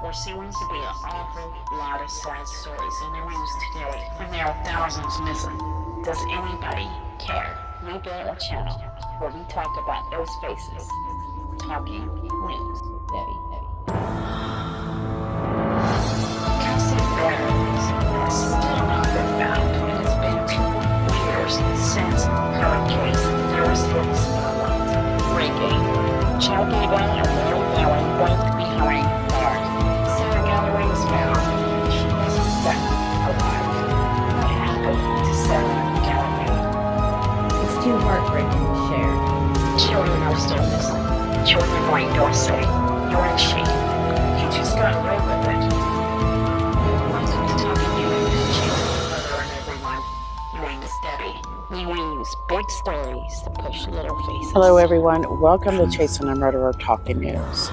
There seems to be an awful lot of sad stories in the news today, and there are thousands missing. Does anybody care? We built a channel where we talk about those faces. Talking News with Debbie. Cassie Barnes has still not been found, and it's been 2 years since her case first hit the spotlight. Breaking. Chad Gable and Lori Vallow both behind bars. Sarah Galloway was found. She wasn't found alive. What happened to Sarah Galloway? It's too heartbreaking to share. Children are still missing. Children like Dorsey. You're in shame. You just got away with it. Welcome to Talking News. Hello everyone. My name is Debbie. We use big stories to push little faces. Hello everyone, welcome to Chasing a Murderer Talking News.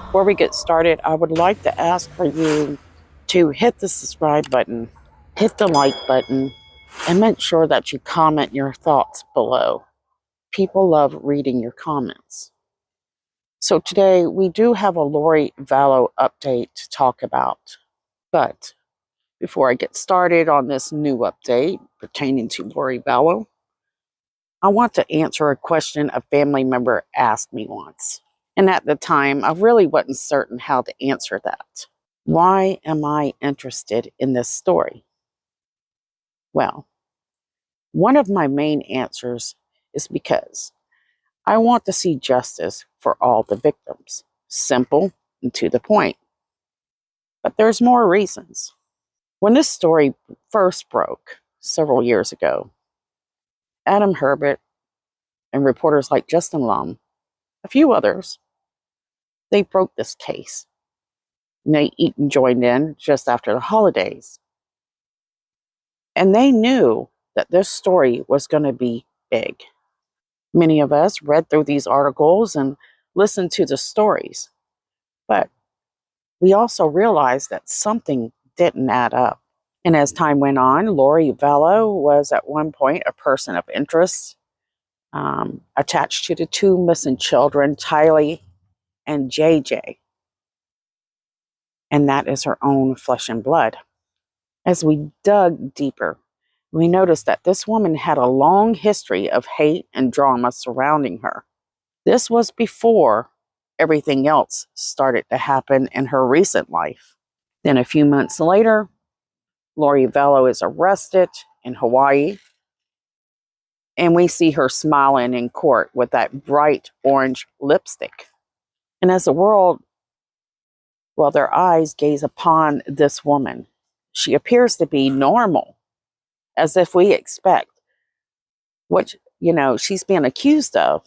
Before we get started, I would like to ask for you to hit the subscribe button, hit the like button, and make sure that you comment your thoughts below. People love reading your comments. So today we do have a Lori Vallow update to talk about. But before I get started on this new update pertaining to Lori Vallow, I want to answer a question a family member asked me once. And at the time, I really wasn't certain how to answer that. Why am I interested in this story? Well, one of my main answers is because I want to see justice for all the victims. Simple and to the point. But there's more reasons. When this story first broke several years ago, Adam Herbert and reporters like Justin Lum, a few others, they broke this case. Nate Eaton joined in just after the holidays. And they knew that this story was going to be big. Many of us read through these articles and listened to the stories. But we also realized that something didn't add up. And as time went on, Lori Vallow was at one point a person of interest, attached to the two missing children, Tylee and JJ. And that is her own flesh and blood. As we dug deeper, we noticed that this woman had a long history of hate and drama surrounding her. This was before everything else started to happen in her recent life. Then a few months later, Lori Vallow is arrested in Hawaii, and we see her smiling in court with that bright orange lipstick. And as the world, their eyes gaze upon this woman, she appears to be normal, as if we expect what, she's being accused of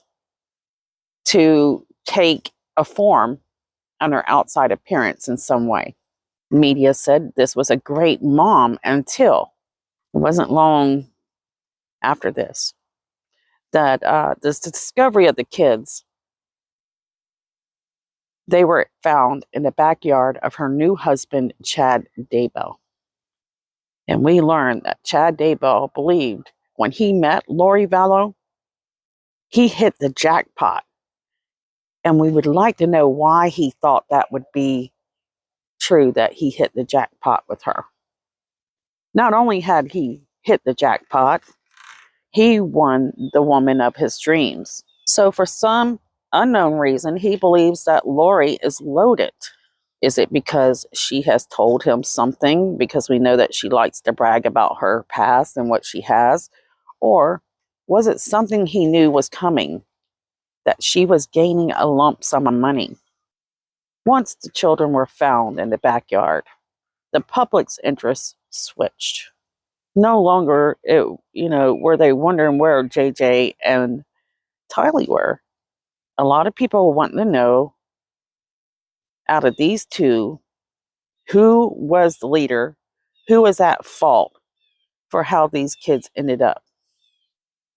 to take a form on her outside appearance in some way. Media said this was a great mom until it wasn't long after this that this discovery of the kids, they were found in the backyard of her new husband, Chad Daybell. And we learned that Chad Daybell believed when he met Lori Vallow, he hit the jackpot. And we would like to know why he thought that would be true, that he hit the jackpot with her. Not only had he hit the jackpot, he won the woman of his dreams. So for some unknown reason, he believes that Lori is loaded. Is it because she has told him something? Because we know that she likes to brag about her past and what she has. Or was it something he knew was coming, that she was gaining a lump sum of money? Once the children were found in the backyard, the public's interest switched. No longer, were they wondering where JJ and Tylee were. A lot of people were wanting to know, out of these two, who was the leader, who was at fault for how these kids ended up.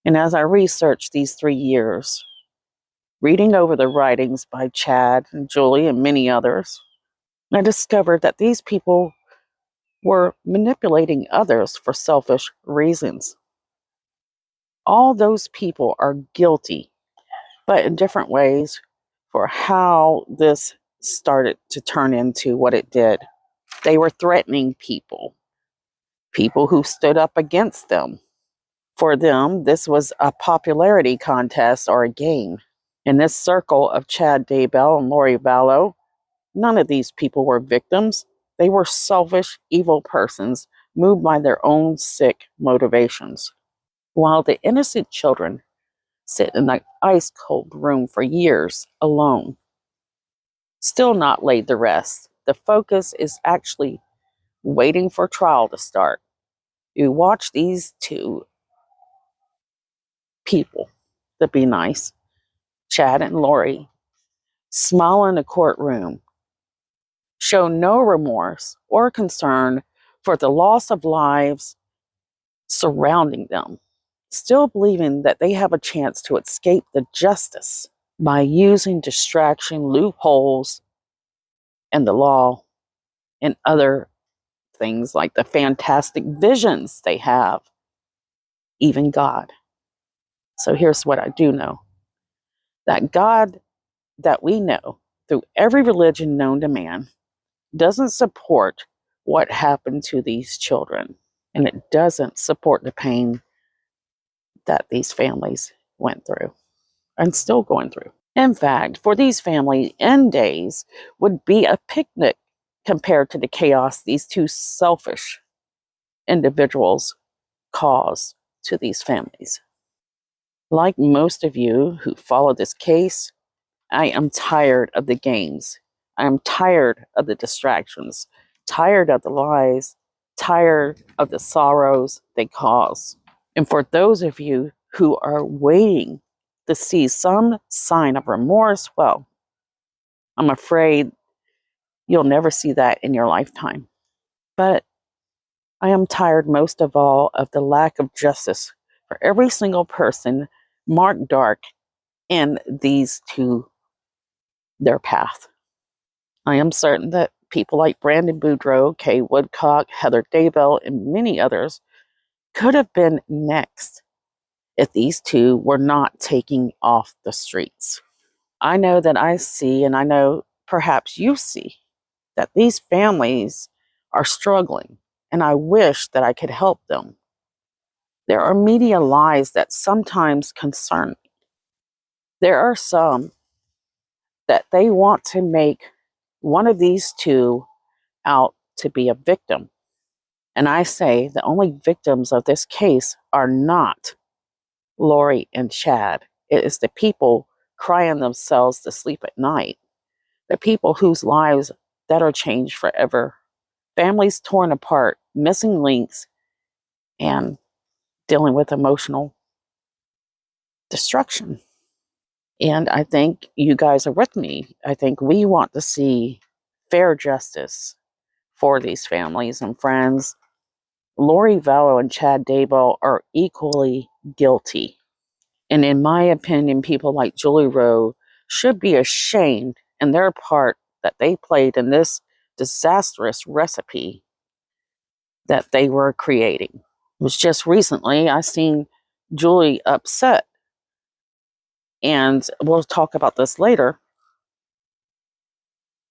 And as I researched these 3 years, reading over the writings by Chad and Julie and many others, I discovered that these people were manipulating others for selfish reasons. All those people are guilty, but in different ways, for how this started to turn into what it did. They were threatening people who stood up against them. For them, this was a popularity contest or a game. In this circle of Chad Daybell and Lori Vallow, none of these people were victims. They were selfish, evil persons moved by their own sick motivations. While the innocent children sit in an ice cold room for years alone, still not laid to rest, the focus is actually waiting for trial to start. You watch these two people, to be nice, Chad and Lori, smile in a courtroom, show no remorse or concern for the loss of lives surrounding them, still believing that they have a chance to escape the justice by using distraction, loopholes, and the law and other things like the fantastic visions they have, even God. So here's what I do know, that God that we know through every religion known to man doesn't support what happened to these children, and it doesn't support the pain that these families went through and still going through. In fact, for these family, end days would be a picnic compared to the chaos these two selfish individuals cause to these families. Like most of you who follow this case, I am tired of the games. I am tired of the distractions, tired of the lies, tired of the sorrows they cause. And for those of you who are waiting to see some sign of remorse, well, I'm afraid you'll never see that in your lifetime. But I am tired most of all of the lack of justice for every single person marked dark in these two, their path. I am certain that people like Brandon Boudreaux, Kay Woodcock, Heather Daybell, and many others could have been next if these two were not taking off the streets. I know that I see, and I know perhaps you see, that these families are struggling, and I wish that I could help them. There are media lies that sometimes concern me. There are some that they want to make one of these two out to be a victim. And I say the only victims of this case are not Lori and Chad. It is the people crying themselves to sleep at night, the people whose lives that are changed forever, families torn apart, missing links, and dealing with emotional destruction. And I think you guys are with me. I think we want to see fair justice for these families and friends. Lori Vallow and Chad Daybell are equally guilty. And in my opinion, people like Julie Rowe should be ashamed in their part that they played in this disastrous recipe that they were creating. It was just recently I seen Julie upset, and we'll talk about this later,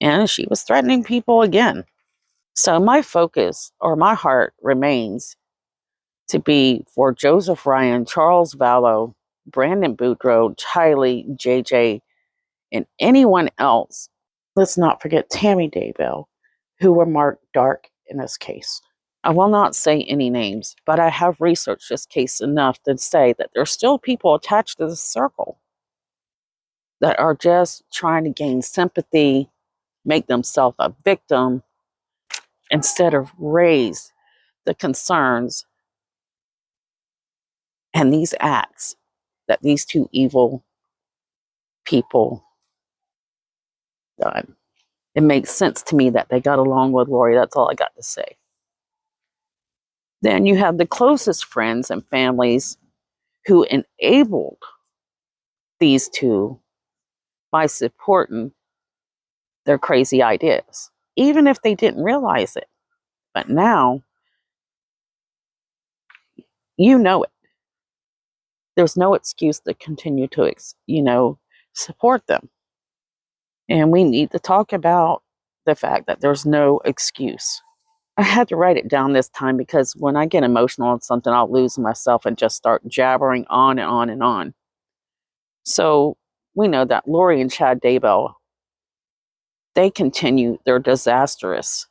and she was threatening people again. So my focus or my heart remains to be for Joseph Ryan, Charles Vallow, Brandon Boudreaux, Tylee, JJ, and anyone else. Let's not forget Tammy Daybell, who were marked dark in this case. I will not say any names, but I have researched this case enough to say that there's still people attached to this circle that are just trying to gain sympathy, make themselves a victim, instead of raise the concerns and these acts that these two evil people done. It makes sense to me that they got along with Lori. That's all I got to say. Then you have the closest friends and families who enabled these two by supporting their crazy ideas, even if they didn't realize it. But now, you know it. There's no excuse to continue to, support them. And we need to talk about the fact that there's no excuse. I had to write it down this time because when I get emotional on something, I'll lose myself and just start jabbering on and on and on. So we know that Lori and Chad Daybell, they continue their disastrous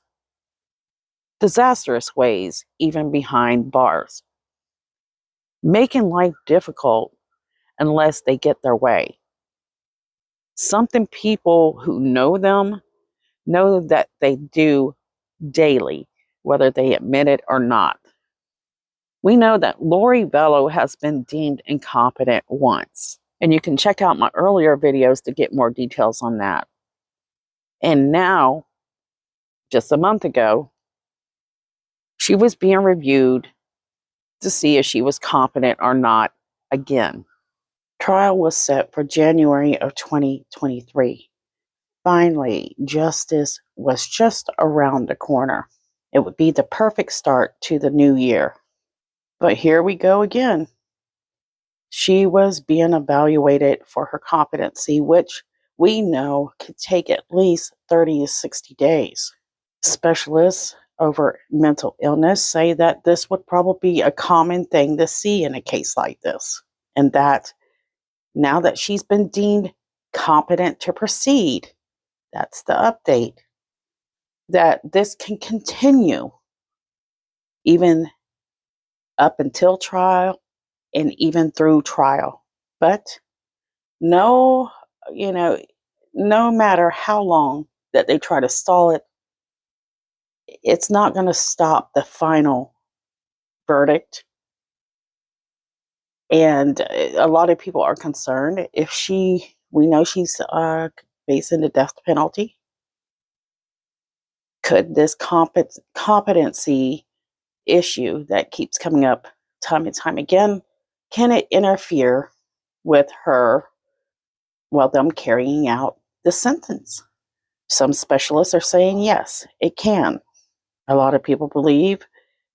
ways, even behind bars, making life difficult unless they get their way. Something people who know them know that they do daily, whether they admit it or not. We know that Lori Vallow has been deemed incompetent once, and you can check out my earlier videos to get more details on that. And now, just a month ago, she was being reviewed to see if she was competent or not again. Trial was set for January of 2023. Finally, justice was just around the corner. It would be the perfect start to the new year. But here we go again. She was being evaluated for her competency, which we know could take at least 30 to 60 days. Specialists over mental illness say that this would probably be a common thing to see in a case like this, and that now that she's been deemed competent to proceed, that's the update, that this can continue even up until trial and even through trial. But no, no matter how long that they try to stall it, it's not going to stop the final verdict. And a lot of people are concerned if we know she's facing the death penalty. Could this competency issue that keeps coming up time and time again, can it interfere with them carrying out the sentence? Some specialists are saying yes, it can. A lot of people believe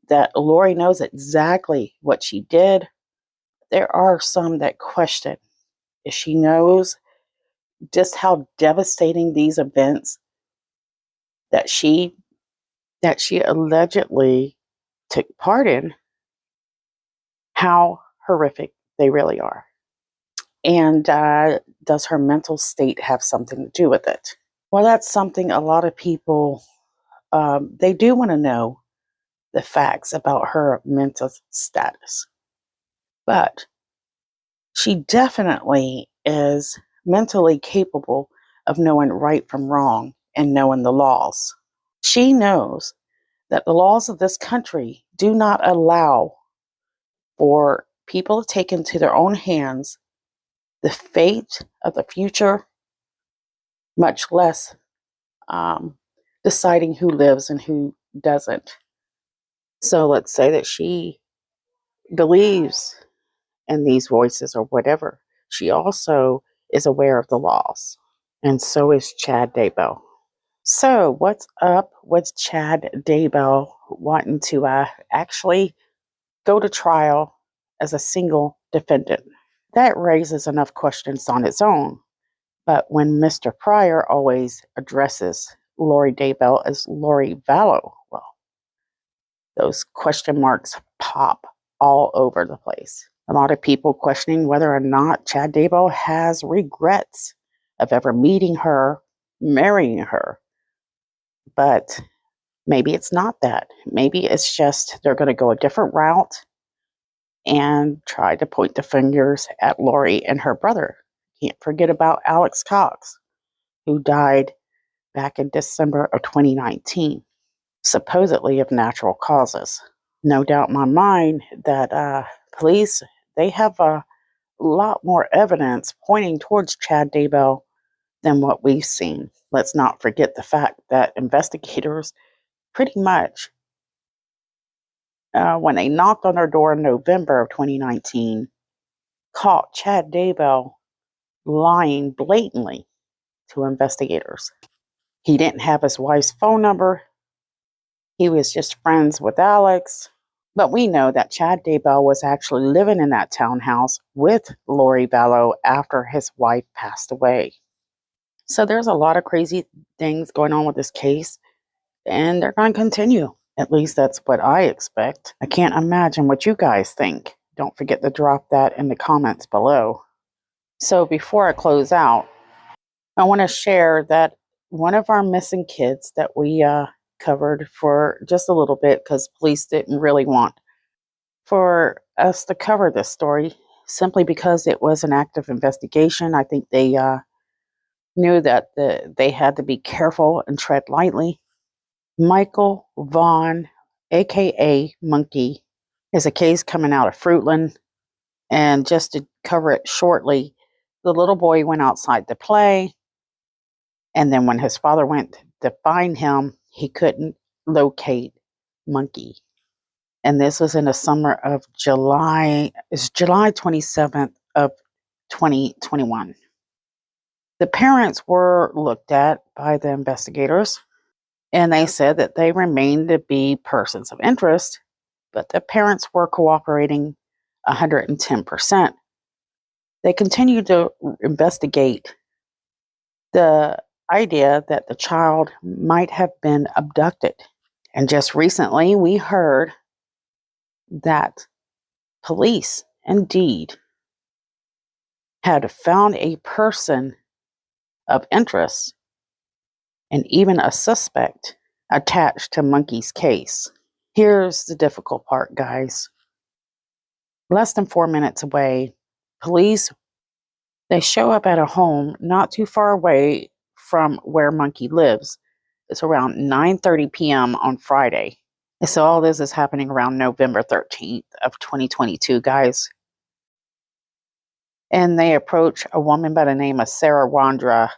that Lori knows exactly what she did. There are some that question if she knows just how devastating these events that she allegedly took part in, how horrific they really are. And does her mental state have something to do with it? Well, that's something a lot of people, they do want to know the facts about her mental status. But she definitely is mentally capable of knowing right from wrong and knowing the laws. She knows that the laws of this country do not allow for people to take into their own hands the fate of the future, much less deciding who lives and who doesn't. So let's say that she believes in these voices or whatever. She also is aware of the laws, and so is Chad Daybell. So what's up with Chad Daybell wanting to actually go to trial as a single defendant? That raises enough questions on its own. But when Mr. Pryor always addresses Lori Daybell as Lori Vallow, well, those question marks pop all over the place. A lot of people questioning whether or not Chad Daybell has regrets of ever meeting her, marrying her. But maybe it's not that. Maybe it's just they're going to go a different route and try to point the fingers at Lori and her brother. Can't forget about Alex Cox, who died back in December of 2019, supposedly of natural causes. No doubt in my mind that police, they have a lot more evidence pointing towards Chad Daybell than what we've seen. Let's not forget the fact that investigators pretty much, when they knocked on their door in November of 2019, caught Chad Daybell lying blatantly to investigators. He didn't have his wife's phone number. He was just friends with Alex. But we know that Chad Daybell was actually living in that townhouse with Lori Vallow after his wife passed away. So there's a lot of crazy things going on with this case, and they're going to continue. At least that's what I expect. I can't imagine what you guys think. Don't forget to drop that in the comments below. So before I close out, I want to share that one of our missing kids that we covered for just a little bit because police didn't really want for us to cover this story simply because it was an active investigation. I think they knew that they had to be careful and tread lightly. Michael Vaughn, aka Monkey, is a case coming out of Fruitland. And just to cover it shortly, the little boy went outside to play. And then when his father went to find him, he couldn't locate Monkey. And this was in the summer of it's July 27th of 2021. The parents were looked at by the investigators, and they said that they remained to be persons of interest, but the parents were cooperating 110%. They continued to investigate the idea that the child might have been abducted. And just recently, we heard that police indeed had found a person of interest and even a suspect attached to Monkey's case. Here's the difficult part, guys. Less than 4 minutes away, police, they show up at a home not too far away from where Monkey lives. It's around 9:30 p.m. on Friday. And so all this is happening around November 13th of 2022, guys. And they approach a woman by the name of Sarah Wandra,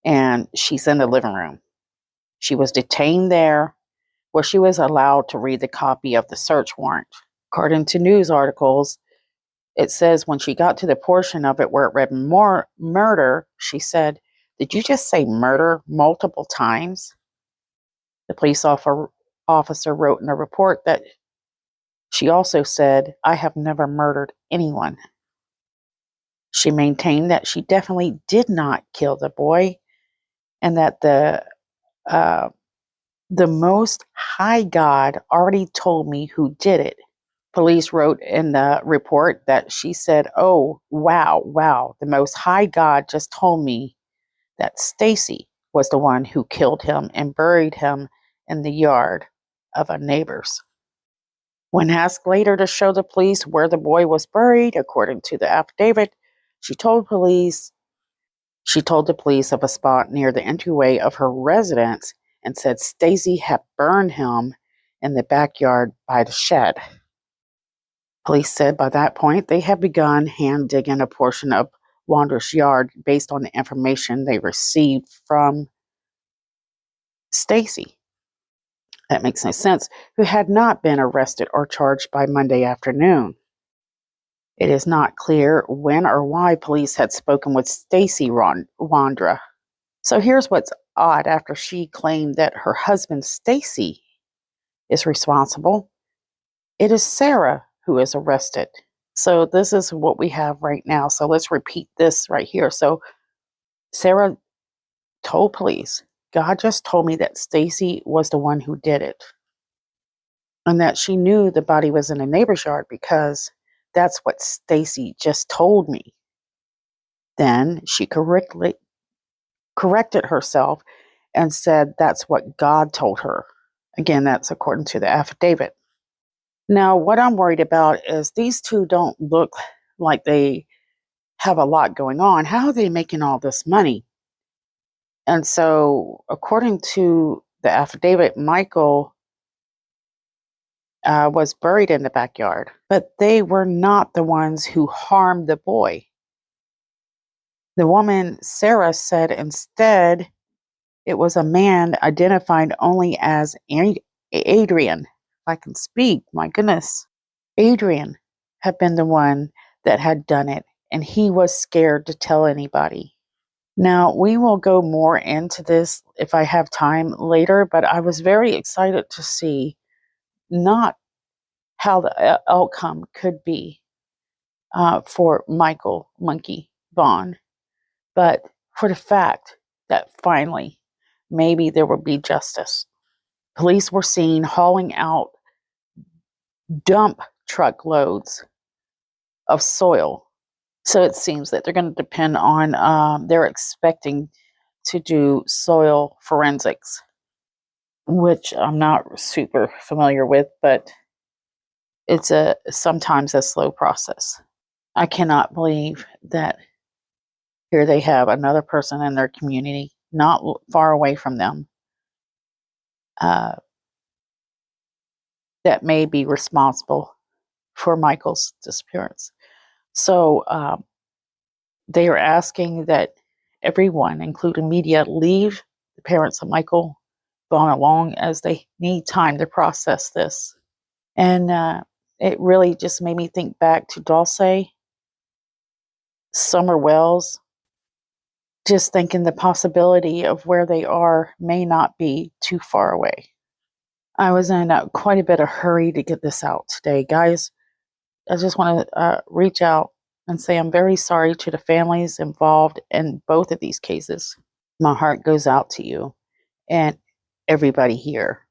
and she's in the living room. She was detained there where she was allowed to read the copy of the search warrant. According to news articles, it says when she got to the portion of it where it read murder, she said, "Did you just say murder multiple times?" The police officer wrote in a report that she also said, "I have never murdered anyone." She maintained that she definitely did not kill the boy and that the Most High God already told me who did it. Police wrote in the report that she said, "Oh, wow, the Most High God just told me that Stacy was the one who killed him and buried him in the yard of a neighbor's." When asked later to show the police where the boy was buried, according to the affidavit, she told the police of a spot near the entryway of her residence and said Stacy had burned him in the backyard by the shed. Police said by that point they had begun hand digging a portion of Wandra's yard based on the information they received from Stacy. That makes no sense, who had not been arrested or charged by Monday afternoon. It is not clear when or why police had spoken with Stacy Wandra. So here's what's odd. After she claimed that her husband Stacy is responsible, it is Sarah who is arrested. So this is what we have right now. So let's repeat this right here. So Sarah told police, "God just told me that Stacy was the one who did it, and that she knew the body was in a neighbor's yard because that's what Stacy just told me." Then she corrected herself and said that's what God told her. Again, that's according to the affidavit. Now, what I'm worried about is these two don't look like they have a lot going on. How are they making all this money? And so, according to the affidavit, Michael was buried in the backyard, but they were not the ones who harmed the boy. The woman, Sarah, said instead it was a man identified only as Adrian. If I can speak, my goodness. Adrian had been the one that had done it, and he was scared to tell anybody. Now, we will go more into this if I have time later, but I was very excited to see not how the outcome could be for Michael Monkey Vaughn, but for the fact that finally maybe there will be justice. Police were seen hauling out dump truck loads of soil. So it seems that they're going to depend on, they're expecting to do soil forensics, which I'm not super familiar with, but it's sometimes a slow process. I cannot believe that here they have another person in their community, not far away from them, that may be responsible for Michael's disappearance. So they are asking that everyone, including media, leave the parents of Michael Vaughn alone as they need time to process this. And it really just made me think back to Dulce, Summer Wells, just thinking the possibility of where they are may not be too far away. I was in quite a bit of hurry to get this out today. Guys, I just want to reach out and say I'm very sorry to the families involved in both of these cases. My heart goes out to you and everybody here.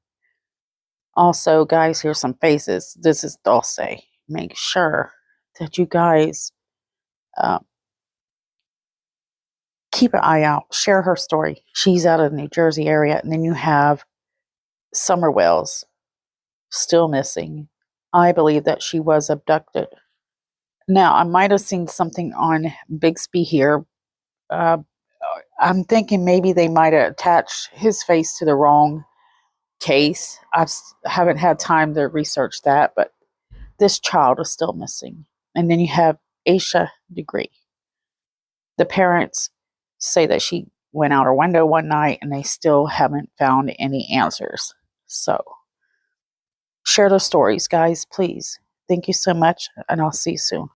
Also, guys, here's some faces. This is Dulce. Make sure that you guys keep an eye out. Share her story. She's out of the New Jersey area. And then you have Summer Wells, still missing. I believe that she was abducted. Now, I might have seen something on Bixby here. I'm thinking maybe they might have attached his face to the wrong case. I haven't had time to research that, but this child is still missing. And then you have Aisha Degree. The parents say that she went out her window one night and they still haven't found any answers. So share those stories, guys, please. Thank you so much, and I'll see you soon.